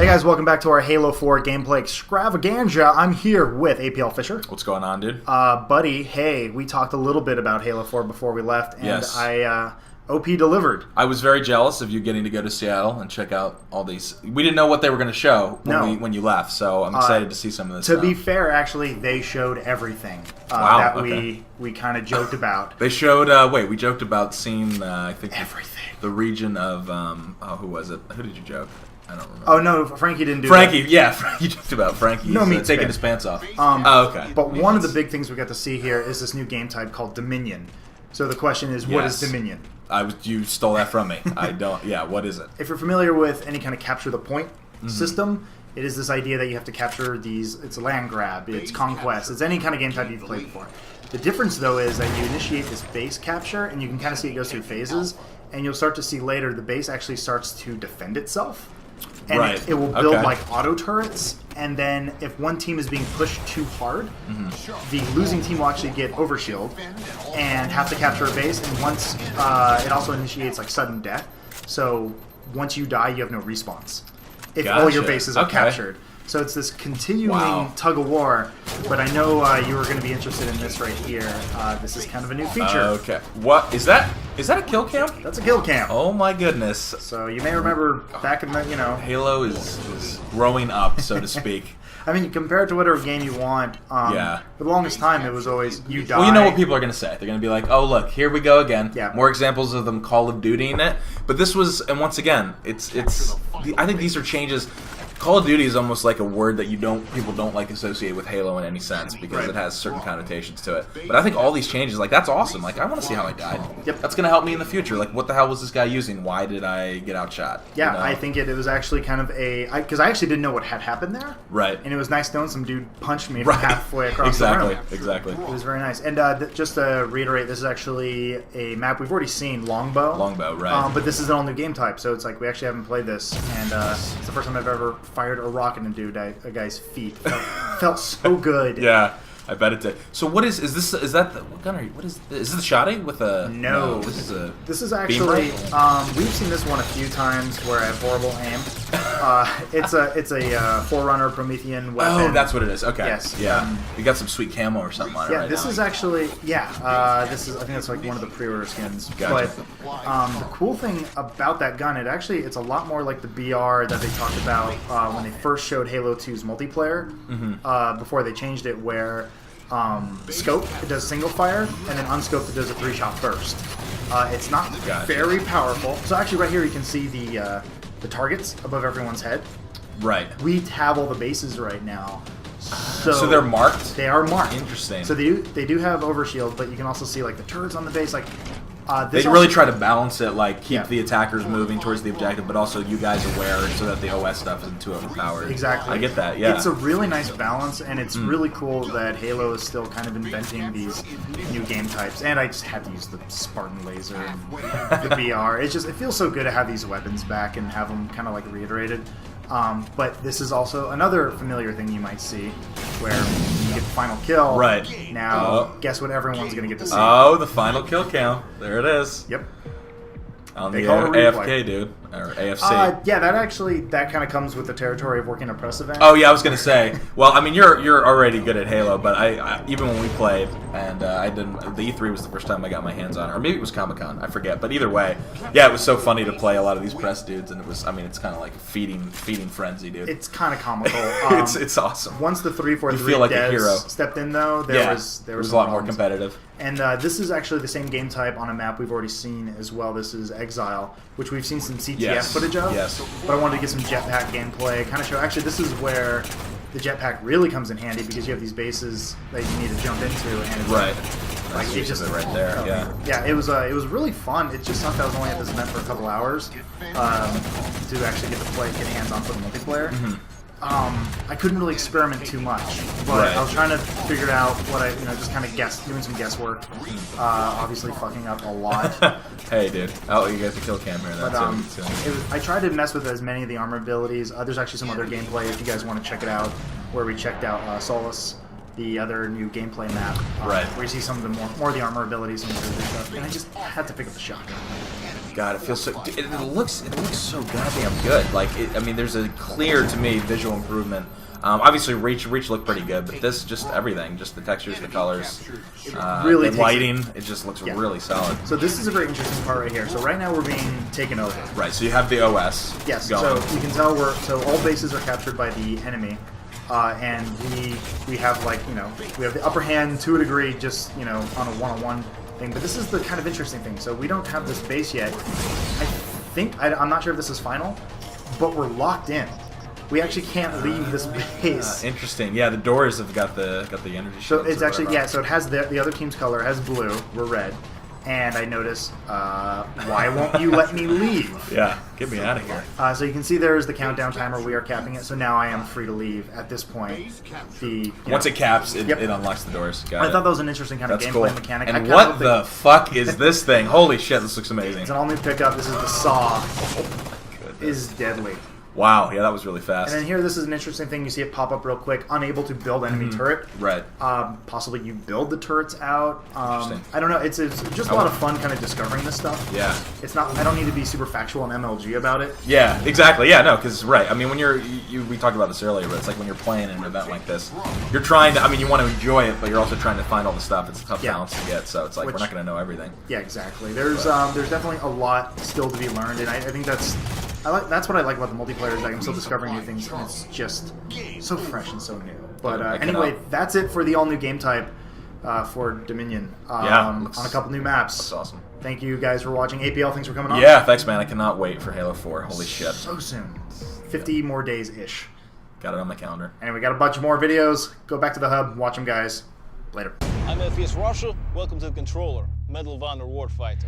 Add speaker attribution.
Speaker 1: guys, welcome back to our Halo 4 gameplay extravaganza. I'm here with APL Fisher.
Speaker 2: What's going on, dude?
Speaker 1: Buddy, hey, we talked a little bit about Halo 4 before we left, and
Speaker 2: Yes.
Speaker 1: OP delivered.
Speaker 2: I was very jealous of you getting to go to Seattle and check out all these. We didn't know what they were going to show when you left, so I'm excited to see some of this
Speaker 1: To
Speaker 2: stuff.
Speaker 1: be fair, actually, they showed everything
Speaker 2: Wow,
Speaker 1: that
Speaker 2: okay.
Speaker 1: we kind of joked about.
Speaker 2: They showed, we joked about seeing, I think,
Speaker 1: Everything.
Speaker 2: the region of, who was it? Who did you joke? I don't remember.
Speaker 1: Oh, no, Frankie didn't do
Speaker 2: Frankie,
Speaker 1: that.
Speaker 2: yeah, Frankie joked about Frankie
Speaker 1: No meat
Speaker 2: taking
Speaker 1: spit.
Speaker 2: his pants off. Okay.
Speaker 1: But one of the big things we got to see here is this new game type called Dominion. So the question is, what is
Speaker 2: Yes.
Speaker 1: Dominion?
Speaker 2: You stole that from me. I don't, what is it?
Speaker 1: If you're familiar with any kind of capture the point system, it is this idea that you have to capture these. It's a land grab, it's conquest, it's any kind of game type you've played before. The difference, though, is that you initiate this base capture, and you can kind of see it goes through phases, and you'll start to see later the base actually starts to defend itself. And
Speaker 2: Right.
Speaker 1: it will build
Speaker 2: Okay.
Speaker 1: like auto turrets, and then if one team is being pushed too hard, the losing team will actually get overshield and have to capture a base. And once it also initiates like sudden death, so once you die, you have no respawns if all your
Speaker 2: Gotcha.
Speaker 1: bases are
Speaker 2: Okay.
Speaker 1: captured. So it's this continuing
Speaker 2: Wow.
Speaker 1: tug of war. But I know you were going to be interested in this right here. This is kind of a new feature.
Speaker 2: Okay. What is that? Is that a kill cam?
Speaker 1: That's a kill cam.
Speaker 2: Oh my goodness.
Speaker 1: So you may remember back in the
Speaker 2: Halo is growing up, so to speak.
Speaker 1: I mean, compare it to whatever game you want.
Speaker 2: Yeah.
Speaker 1: For the longest time, it was always you die.
Speaker 2: Well, you know what people are going to say. They're going to be like, oh, look, here we go again.
Speaker 1: Yeah.
Speaker 2: More examples of them Call of Duty-ing it. But this was, and once again, I think these are changes. Call of Duty is almost like a word that people don't like associate with Halo in any sense because
Speaker 1: Right.
Speaker 2: it has certain connotations to it. But I think all these changes, like, that's awesome. Like, I want to see how I died.
Speaker 1: Yep.
Speaker 2: That's going to help me in the future. Like, what the hell was this guy using? Why did I get outshot?
Speaker 1: Yeah,
Speaker 2: You know?
Speaker 1: I think it was actually kind of because I actually didn't know what had happened there.
Speaker 2: Right.
Speaker 1: And it was nice knowing some dude punched me from
Speaker 2: Right.
Speaker 1: halfway across
Speaker 2: Exactly.
Speaker 1: the room.
Speaker 2: Exactly.
Speaker 1: It was very nice. And just to reiterate, this is actually a map we've already seen, Longbow.
Speaker 2: Longbow, right.
Speaker 1: But this is an all new game type, so it's like we actually haven't played this, and it's the first time I've ever fired a rocket into a guy's feet. Felt so good.
Speaker 2: Yeah, I bet it did. So what is that the, what gun are you? What is this the Shotty with a?
Speaker 1: No.
Speaker 2: This is a.
Speaker 1: This is actually
Speaker 2: Beam
Speaker 1: we've seen this one a few times where I have horrible aim. It's a Forerunner Promethean weapon.
Speaker 2: Oh, that's what it is. Okay.
Speaker 1: Yes.
Speaker 2: Yeah. You got some sweet camo or something on it
Speaker 1: Yeah,
Speaker 2: right
Speaker 1: this
Speaker 2: now.
Speaker 1: is actually this is I think that's like one of the pre-order skins.
Speaker 2: Gotcha.
Speaker 1: But the cool thing about that gun, it's a lot more like the BR that they talked about when they first showed Halo 2's multiplayer before they changed it, where scope it does single fire and then unscoped it does a 3-shot burst. It's not
Speaker 2: Gotcha.
Speaker 1: very powerful. So actually, right here you can see the targets above everyone's head.
Speaker 2: Right.
Speaker 1: We have all the bases right now.
Speaker 2: So they're marked.
Speaker 1: They are marked.
Speaker 2: Interesting.
Speaker 1: So they do have overshield, but you can also see like the turrets on the base. Like
Speaker 2: They really try to balance it, like keep
Speaker 1: Yeah.
Speaker 2: the attackers moving towards the objective, but also you guys aware so that the OS stuff isn't too overpowered.
Speaker 1: Exactly.
Speaker 2: I get that. Yeah.
Speaker 1: It's a really nice balance, and it's really cool that Halo is still kind of inventing these new game types. And I just had to use the Spartan laser and the VR. It feels so good to have these weapons back and have them kind of like reiterated. But this is also another familiar thing you might see, where you get the final kill.
Speaker 2: Right.
Speaker 1: Now, guess what everyone's going to get to see?
Speaker 2: Oh, the final kill count. There it is.
Speaker 1: Yep.
Speaker 2: On
Speaker 1: They
Speaker 2: the
Speaker 1: call it a replay.
Speaker 2: AFK, dude. Or AFC.
Speaker 1: Yeah, that kind of comes with the territory of working a press event.
Speaker 2: Oh yeah, I was gonna say. Well, I mean, you're already good at Halo, but I even when we played, and I didn't. The E3 was the first time I got my hands on it, or maybe it was Comic-Con. I forget. But either way, yeah, it was so funny to play a lot of these press dudes, and it was. I mean, it's kind of like feeding frenzy, dude.
Speaker 1: It's kind of comical.
Speaker 2: It's awesome.
Speaker 1: Once the 343
Speaker 2: You feel like a
Speaker 1: devs
Speaker 2: hero.
Speaker 1: stepped in, though, there was
Speaker 2: it was a
Speaker 1: some
Speaker 2: lot more
Speaker 1: problems.
Speaker 2: competitive.
Speaker 1: And this is actually the same game type on a map we've already seen as well. This is Exile, which we've seen some CTF
Speaker 2: Yes.
Speaker 1: footage of.
Speaker 2: Yes.
Speaker 1: But I wanted to get some jetpack gameplay, kind of show. Actually, this is where the jetpack really comes in handy because you have these bases that you need to jump into, and it's
Speaker 2: Right.
Speaker 1: like
Speaker 2: That's
Speaker 1: it just
Speaker 2: usually right there. Yeah.
Speaker 1: Yeah, it was really fun. It just sucked I was only at this event for a couple hours to actually get hands on for the multiplayer. I couldn't really experiment too much, but
Speaker 2: Right.
Speaker 1: I was trying to figure out what I, just kind of doing some guesswork. Obviously, fucking up a lot.
Speaker 2: Hey, dude. Oh, you got the kill cam here.
Speaker 1: But
Speaker 2: That's it.
Speaker 1: I tried to mess with as many of the armor abilities. There's actually some other gameplay if you guys want to check it out, where we checked out Solus, the other new gameplay map,
Speaker 2: Right.
Speaker 1: where you see some of the more of the armor abilities and some of the stuff. And I just had to pick up the shotgun.
Speaker 2: God, it feels so. It looks so goddamn good. Like, I mean, there's a clear to me visual improvement. Obviously, Reach looked pretty good, but this just everything, just the textures, the colors,
Speaker 1: really
Speaker 2: the lighting, it just looks really solid.
Speaker 1: So this is a very interesting part right here. So right now we're being taken over.
Speaker 2: Right. So you have the OS.
Speaker 1: Yes.
Speaker 2: Going.
Speaker 1: So you can tell all bases are captured by the enemy, and we have we have the upper hand to a degree, just on a one-on-one thing. But this is the kind of interesting thing. So we don't have this base yet. I'm not sure if this is final, but we're locked in. We actually can't leave this base.
Speaker 2: Interesting. Yeah, the doors have got the energy shields.
Speaker 1: So it's actually so it has the other team's color has blue. We're red, and I notice why won't you let me leave?
Speaker 2: Yeah, get me out of here.
Speaker 1: So you can see there's the countdown timer. We are capping it, so now I am free to leave at this point.
Speaker 2: Once it caps, it unlocks the doors.
Speaker 1: I thought that was an interesting kind of gameplay mechanic.
Speaker 2: And what the fuck is this thing? Holy shit, this looks amazing.
Speaker 1: It's an all-new pickup. This is the Saw. Is deadly.
Speaker 2: Wow, yeah, that was really fast.
Speaker 1: And then here, this is an interesting thing. You see it pop up real quick. Unable to build enemy turret.
Speaker 2: Right.
Speaker 1: Possibly you build the turrets out.
Speaker 2: Interesting.
Speaker 1: I don't know. It's just a lot of fun kind of discovering this stuff.
Speaker 2: Yeah.
Speaker 1: It's not. I don't need to be super factual and MLG about it.
Speaker 2: Yeah, exactly. Yeah, no, because right. I mean, when we talked about this earlier, but it's like when you're playing an event like this, you're trying to. I mean, you want to enjoy it, but you're also trying to find all the stuff. It's a tough balance to get. So it's like we're not going to know everything.
Speaker 1: Yeah, exactly. There's definitely a lot still to be learned, and I think that's what I like about the multiplayer is like I'm still discovering new things, and it's just so fresh and so new. But anyway, that's it for the all-new game type for Dominion. On a couple new maps.
Speaker 2: That's awesome.
Speaker 1: Thank you guys for watching. APL, thanks for coming on.
Speaker 2: Yeah, thanks, man. I cannot wait for Halo 4. Holy shit.
Speaker 1: So soon. 50 more days-ish.
Speaker 2: Got it on my calendar.
Speaker 1: And we got a bunch more videos. Go back to the hub. Watch them, guys. Later.
Speaker 3: I'm FPS Russia. Welcome to the Controller, Medal of Honor Warfighter.